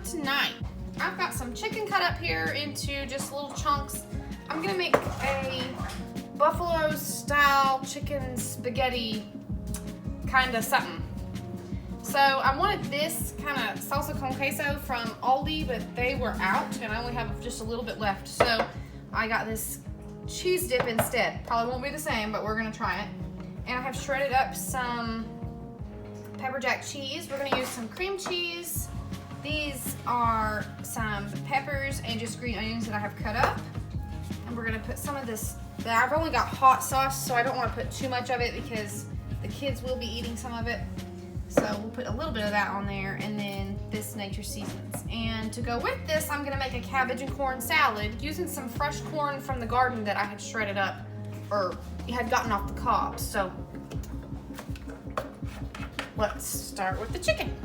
tonight. I've got some chicken cut up here into just little chunks. I'm gonna make a buffalo style chicken spaghetti kind of something. So I wanted this kind of salsa con queso from Aldi, but they were out and I only have just a little bit left. So I got this cheese dip instead. Probably won't be the same, but we're gonna try it. And I have shredded up some pepper jack cheese. We're gonna use some cream cheese. These are some peppers and just green onions that I have cut up. And we're gonna put some of this, I've only got hot sauce, so I don't wanna put too much of it because the kids will be eating some of it. So we'll put a little bit of that on there, and then this Nature Seasons. And to go with this, I'm gonna make a cabbage and corn salad using some fresh corn from the garden that I had shredded up, or had gotten off the cob. So let's start with the chicken.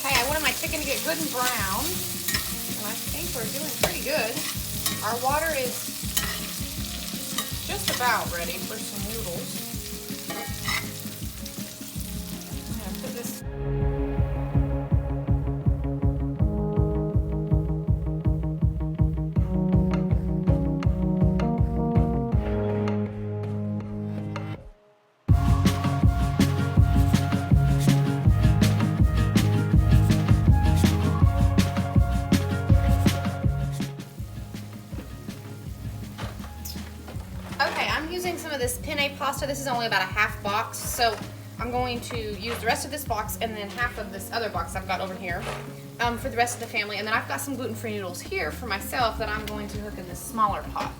Okay, I wanted my chicken to get good and brown, and I think we're doing pretty good. Our water is just about ready for some noodles. I'm gonna put this. Okay, I'm using some of this penne pasta. This is only about a half box, so I'm going to use the rest of this box and then half of this other box I've got over here for the rest of the family. And then I've got some gluten-free noodles here for myself that I'm going to cook in this smaller pot.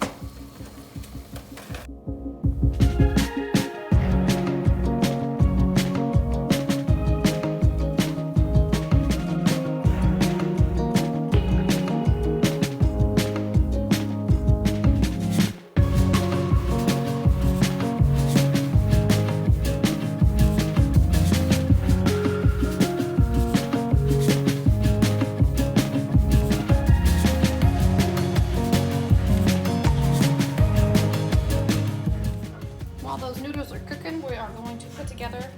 Together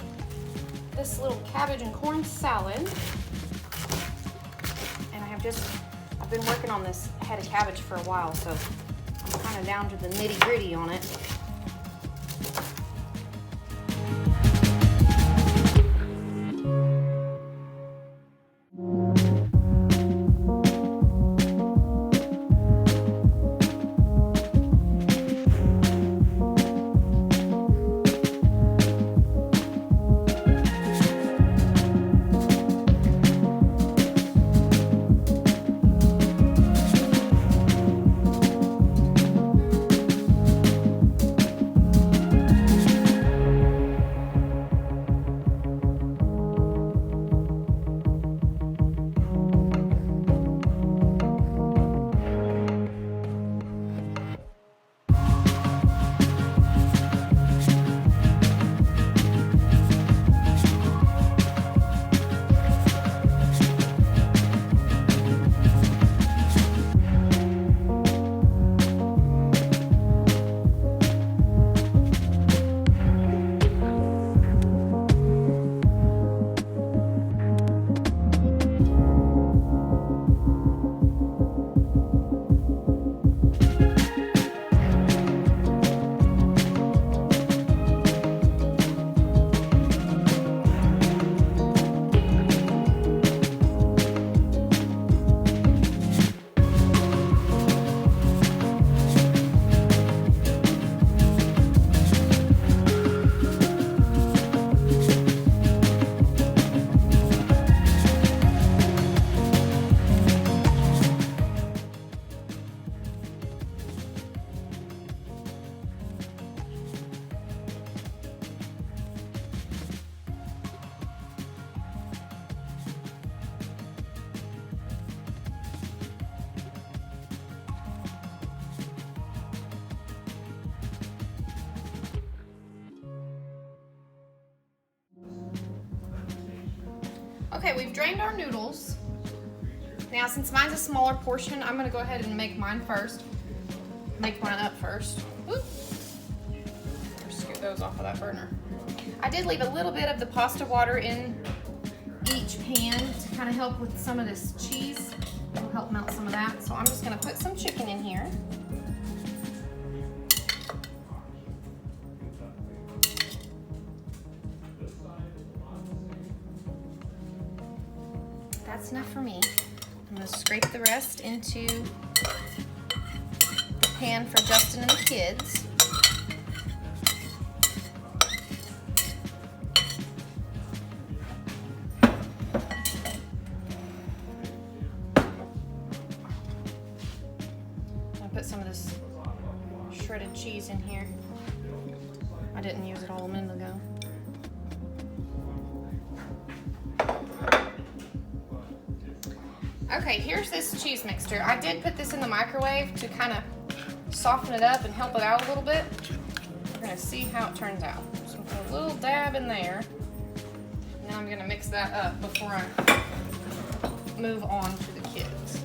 this little cabbage and corn salad, and I've been working on this head of cabbage for a while, so I'm kind of down to the nitty-gritty on it. Okay, we've drained our noodles. Now, since mine's a smaller portion, I'm gonna go ahead and make mine first. Make mine up first. Whoop. Scoot those off of that burner. I did leave a little bit of the pasta water in each pan to kind of help with some of this cheese. It'll help melt some of that. So I'm just gonna put some chicken in here. That's enough for me. I'm gonna scrape the rest into the pan for Justin and the kids. I'll put some of this shredded cheese in here. I didn't use it all a minute ago. Okay, here's this cheese mixture. I did put this in the microwave to kind of soften it up and help it out a little bit. We're gonna see how it turns out. So I'm gonna put a little dab in there. And then I'm gonna mix that up before I move on to the kids.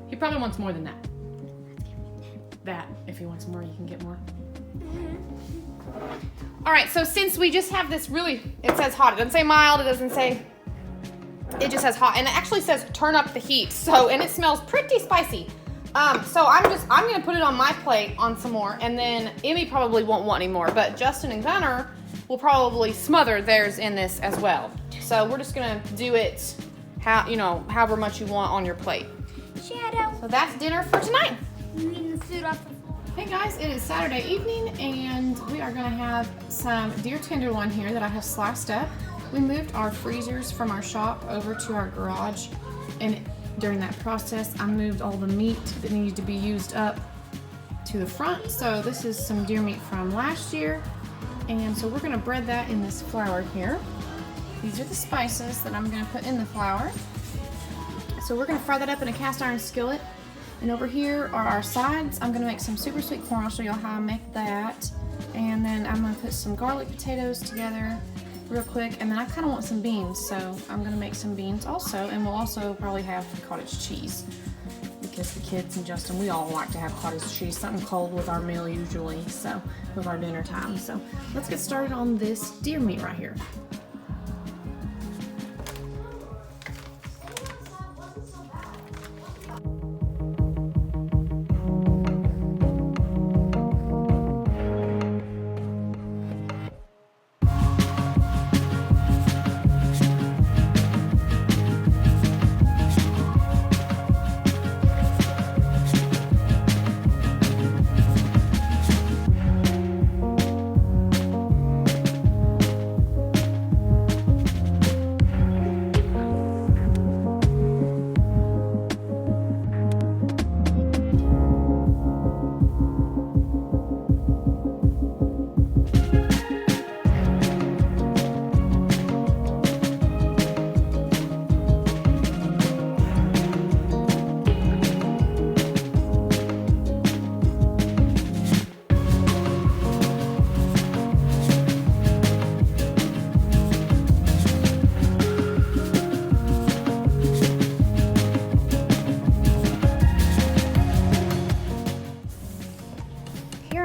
He probably wants more than that. That, if he wants more, you can get more. All right, so since we just have this really, it says hot. It doesn't say mild, it doesn't say, it just says hot. And it actually says turn up the heat. So, and it smells pretty spicy. So I'm gonna put it on my plate on some more, and then Emmy probably won't want any more, but Justin and Gunnar will probably smother theirs in this as well. So we're just gonna do it however much you want on your plate. Shadow. So that's dinner for tonight. You eating the food off the floor? Hey guys, it is Saturday evening and we are gonna have some deer tenderloin here that I have sliced up. We moved our freezers from our shop over to our garage, and during that process I moved all the meat that needed to be used up to the front. So this is some deer meat from last year, and so we're gonna bread that in this flour here. These are the spices that I'm gonna put in the flour. So we're gonna fry that up in a cast iron skillet. And over here are our sides. I'm gonna make some super sweet corn. I'll show y'all how I make that. And then I'm gonna put some garlic potatoes together real quick. And then I kinda want some beans, so I'm gonna make some beans also. And we'll also probably have cottage cheese, because the kids and Justin, we all like to have cottage cheese, something cold with our meal usually, so with our dinner time. So let's get started on this deer meat right here.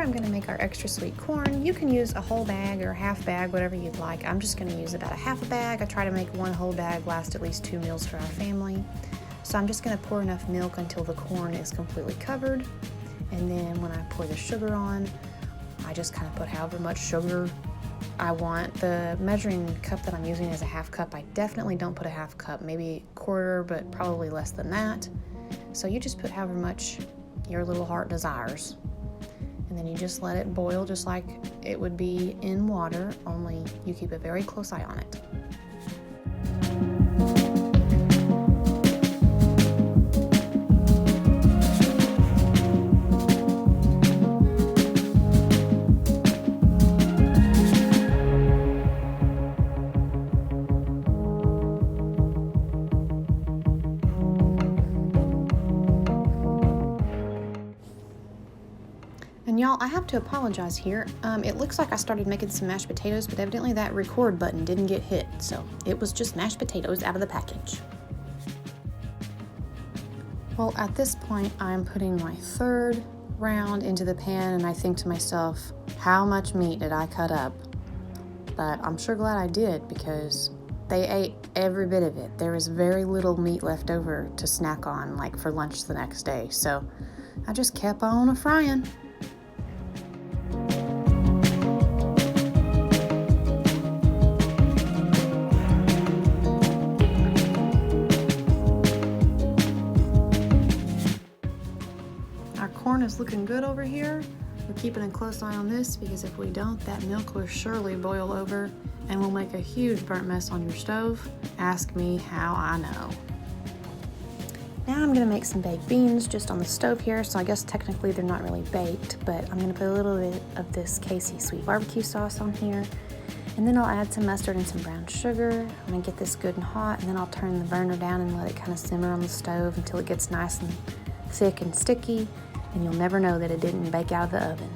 I'm gonna make our extra sweet corn. You can use a whole bag or a half bag, whatever you'd like. I'm just gonna use about a half a bag. I try to make one whole bag last at least 2 meals for our family. So I'm just gonna pour enough milk until the corn is completely covered. And then when I pour the sugar on, I just kind of put however much sugar I want. The measuring cup that I'm using is a half cup. I definitely don't put a half cup, maybe a quarter, but probably less than that. So you just put however much your little heart desires. And then you just let it boil just like it would be in water, only you keep a very close eye on it. And y'all, I have to apologize here. It looks like I started making some mashed potatoes, but evidently that record button didn't get hit, so it was just mashed potatoes out of the package. Well, at this point, I'm putting my 3rd round into the pan, and I think to myself, how much meat did I cut up? But I'm sure glad I did, because they ate every bit of it. There was very little meat left over to snack on, like for lunch the next day, so I just kept on a-frying. Corn is looking good over here. We're keeping a close eye on this because if we don't, that milk will surely boil over and will make a huge burnt mess on your stove. Ask me how I know. Now I'm gonna make some baked beans just on the stove here, so I guess technically they're not really baked, but I'm gonna put a little bit of this Casey sweet barbecue sauce on here, and then I'll add some mustard and some brown sugar. I'm gonna get this good and hot, and then I'll turn the burner down and let it kind of simmer on the stove until it gets nice and thick and sticky, and you'll never know that it didn't bake out of the oven.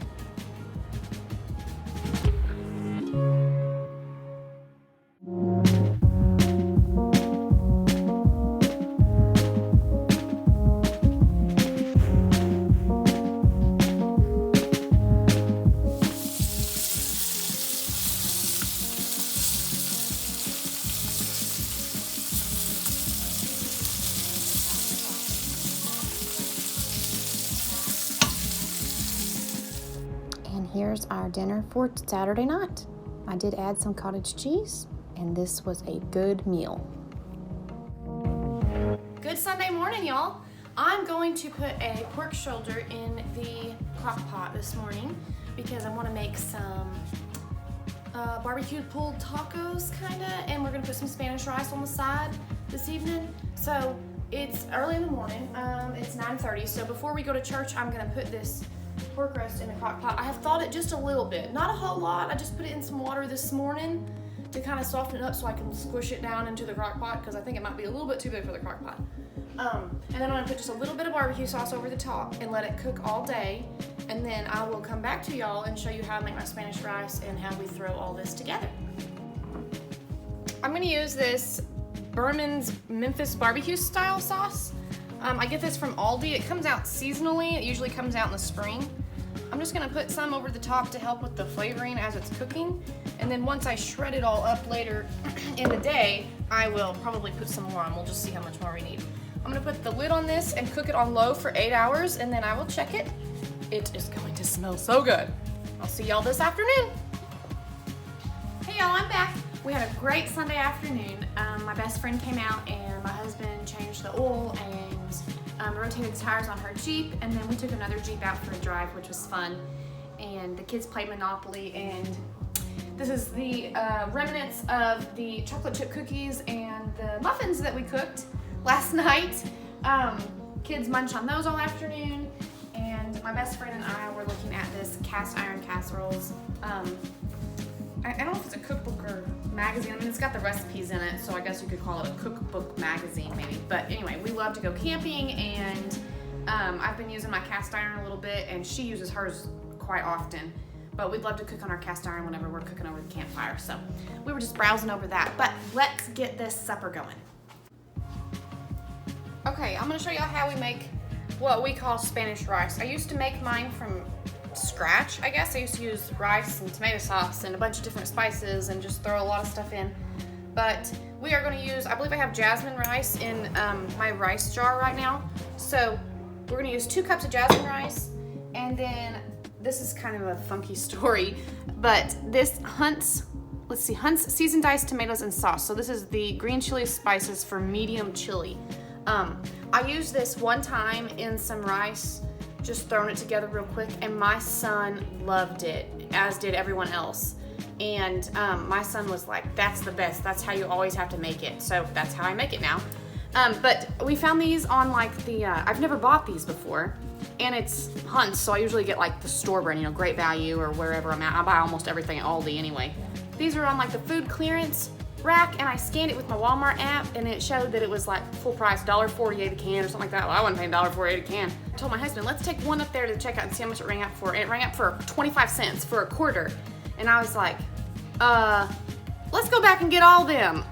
Here's our dinner for Saturday night. I did add some cottage cheese, and this was a good meal. Good Sunday morning, y'all. I'm going to put a pork shoulder in the crock pot this morning because I want to make some barbecued pulled tacos, kinda, and we're gonna put some Spanish rice on the side this evening. So it's early in the morning. It's 9:30. So before we go to church, I'm gonna put this pork roast in the crock pot. I have thawed it just a little bit, not a whole lot. I just put it in some water this morning to kind of soften it up so I can squish it down into the crock pot because I think it might be a little bit too big for the crock pot. And then I'm gonna put just a little bit of barbecue sauce over the top and let it cook all day. And then I will come back to y'all and show you how I make my Spanish rice and how we throw all this together. I'm gonna use this Berman's Memphis barbecue style sauce. I get this from Aldi. It comes out seasonally. It usually comes out in the spring. I'm just gonna put some over the top to help with the flavoring as it's cooking. And then once I shred it all up later in the day, I will probably put some more on. We'll just see how much more we need. I'm gonna put the lid on this and cook it on low for 8 hours, and then I will check it. It is going to smell so good. I'll see y'all this afternoon. Hey y'all, I'm back. We had a great Sunday afternoon. My best friend came out and my husband changed the oil and rotated the tires on her Jeep, and then we took another Jeep out for a drive, which was fun. And the kids played Monopoly, and this is the remnants of the chocolate chip cookies and the muffins that we cooked last night. Kids munched on those all afternoon, and my best friend and I were looking at this cast iron casseroles. I don't know if it's a cookbook or magazine. I mean, it's got the recipes in it, so I guess you could call it a cookbook magazine maybe. But anyway, we love to go camping, and I've been using my cast iron a little bit, and she uses hers quite often. But we'd love to cook on our cast iron whenever we're cooking over the campfire. So we were just browsing over that. But let's get this supper going. Okay, I'm gonna show y'all how we make what we call Spanish rice. I used to make mine from scratch, I guess. I used to use rice and tomato sauce and a bunch of different spices and just throw a lot of stuff in. But we are going to use, I believe I have jasmine rice in my rice jar right now. So we're going to use 2 cups of jasmine rice, and then this is kind of a funky story, but this Hunt's seasoned diced tomatoes and sauce. So this is the green chili spices for medium chili. I used this one time in some rice, just throwing it together real quick, and my son loved it, as did everyone else. And my son was like, that's the best, that's how you always have to make it. So that's how I make it now. But we found these on like the, I've never bought these before, and it's Hunt's, so I usually get like the store brand, you know, Great Value or wherever I'm at. I buy almost everything at Aldi anyway. These are on like the food clearance rack, and I scanned it with my Walmart app, and it showed that it was like full price, $1.48 a can or something like that. Well, I wasn't paying $1.48 a can. I told my husband, let's take one up there to check out and see how much it rang up for. And it rang up for 25 cents for a quarter. And I was like, let's go back and get all them.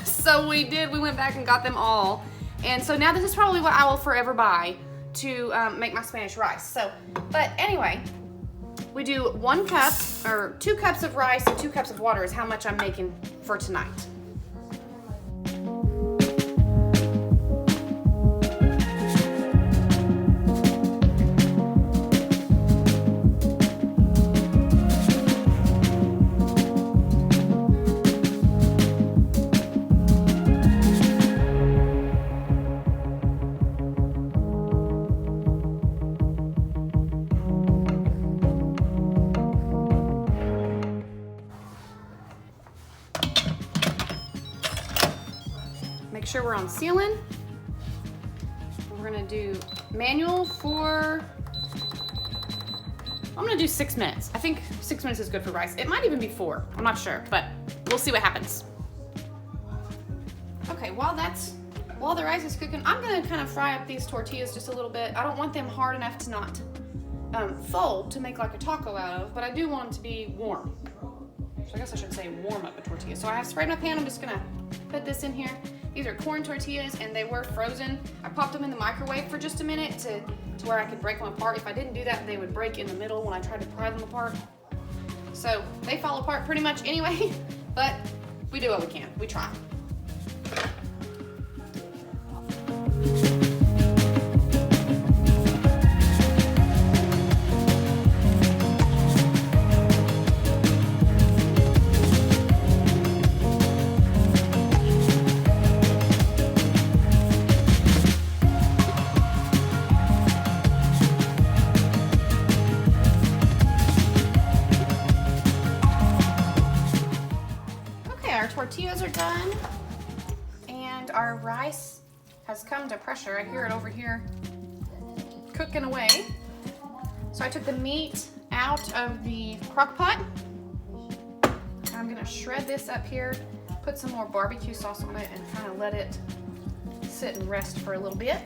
So we did, we went back and got them all. And so now this is probably what I will forever buy to make my Spanish rice. So, but anyway, we do 1 cup or 2 cups of rice and 2 cups of water is how much I'm making for tonight. Make sure we're on sealing. We're gonna do manual for, I'm gonna do 6 minutes. I think 6 minutes is good for rice. It might even be 4, I'm not sure, but we'll see what happens. Okay, while the rice is cooking, I'm gonna kind of fry up these tortillas just a little bit. I don't want them hard enough to not fold to make like a taco out of, but I do want them to be warm. So I guess I should say warm up a tortilla. So I have sprayed my pan, I'm just gonna put this in here. These are corn tortillas, and they were frozen. I popped them in the microwave for just a minute to where I could break them apart. If I didn't do that, they would break in the middle when I tried to pry them apart. So they fall apart pretty much anyway, but we do what we can. We try. Tortillas are done, and our rice has come to pressure. I hear it over here cooking away. So I took the meat out of the crock pot. I'm gonna shred this up here, put some more barbecue sauce on it, and kind of let it sit and rest for a little bit.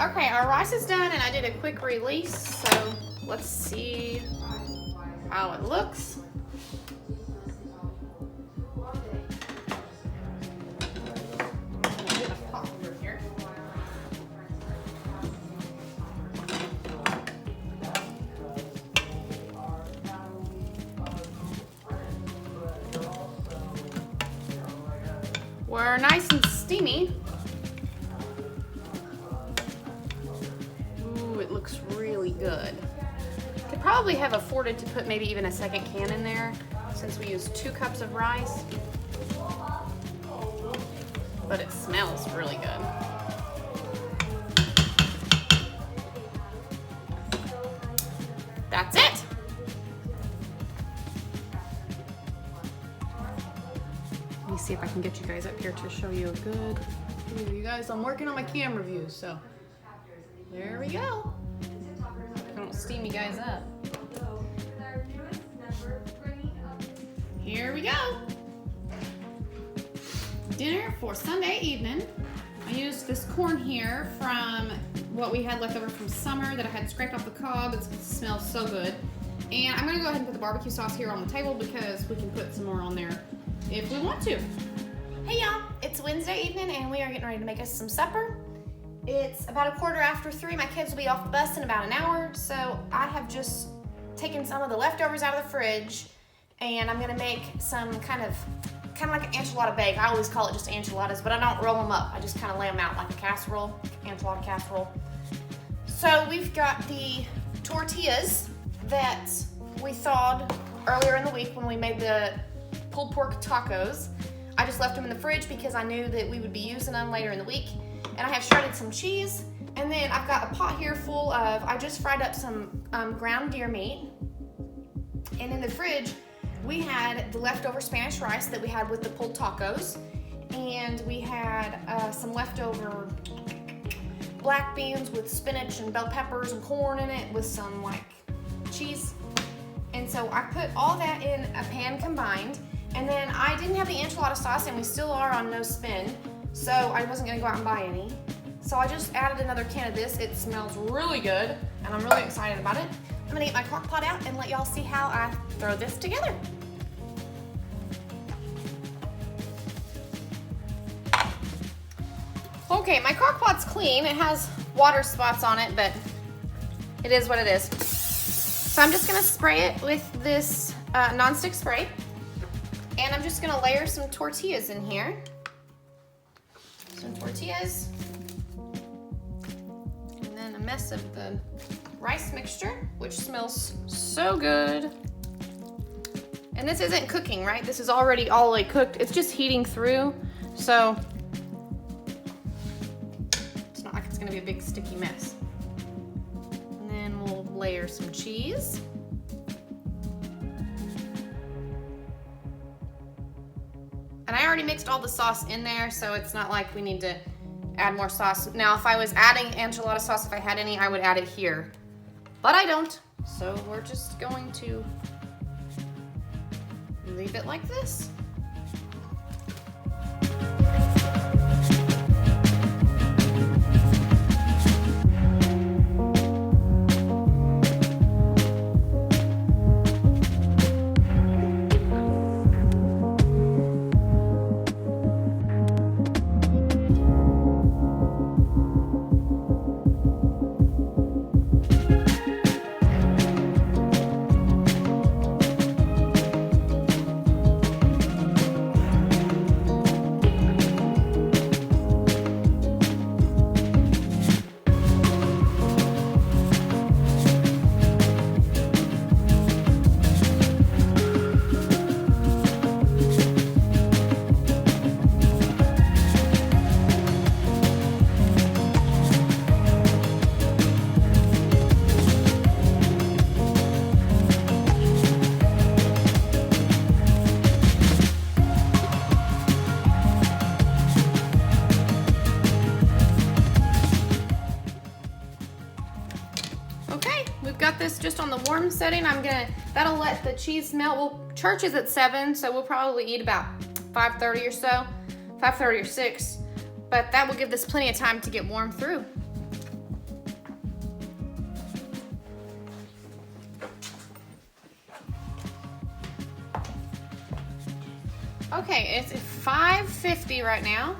Okay, our rice is done, and I did a quick release, so let's see how it looks. We're nice and steamy. It looks really good. Could probably have afforded to put maybe even a second can in there since we used 2 cups of rice, but it smells really good. That's it. Let me see if I can get you guys up here to show you a good view. You guys, I'm working on my camera views, so there we go. I don't steam you guys up. Here we go. Dinner for Sunday evening. I used this corn here from what we had left over from summer that I had scraped off the cob. It smells so good. And I'm gonna go ahead and put the barbecue sauce here on the table because we can put some more on there if we want to. Hey y'all, it's Wednesday evening and we are getting ready to make us some supper. It's about 3:15. My kids will be off the bus in about an hour, so I have just taken some of the leftovers out of the fridge and I'm gonna make some kind of like an enchilada bake. I always call it just enchiladas, but I don't roll them up. I just kind of lay them out like a casserole, enchilada casserole. So we've got the tortillas that we thawed earlier in the week when we made the pulled pork tacos. I just left them in the fridge because I knew that we would be using them later in the week. And I have shredded some cheese. And then I've got a pot here full of, I just fried up some ground deer meat. And in the fridge, we had the leftover Spanish rice that we had with the pulled tacos. And we had some leftover black beans with spinach and bell peppers and corn in it with some like cheese. And so I put all that in a pan combined. And then I didn't have the enchilada sauce and we still are on no spin. So I wasn't gonna go out and buy any. So I just added another can of this. It smells really good and I'm really excited about it. I'm gonna get my crock pot out and let y'all see how I throw this together. Okay, my crock pot's clean. It has water spots on it, but it is what it is. So I'm just gonna spray it with this nonstick spray. And I'm just gonna layer some tortillas in here. Some tortillas. And then a mess of the rice mixture, which smells so good. And this isn't cooking, right? This is already all the way cooked. It's just heating through. So it's not like it's gonna be a big sticky mess. And then we'll layer some cheese. And I already mixed all the sauce in there, so it's not like we need to add more sauce. Now, if I was adding enchilada sauce, if I had any, I would add it here. But I don't, so we're just going to leave it like this. Got this just on the warm setting. That'll let the cheese melt. Well, church is at 7, so we'll probably eat about 5:30 or so, 5:30 or 6, but that will give this plenty of time to get warm through. Okay, it's 5:50 right now,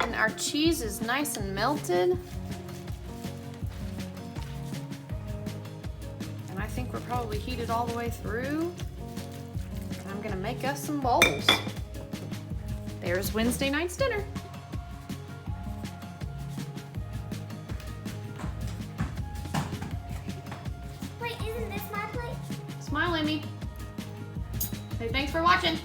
and our cheese is nice and melted. I think we're probably heated all the way through. And I'm gonna make us some bowls. There's Wednesday night's dinner. Wait, isn't this my plate? Smile, Amy. Say thanks for watching.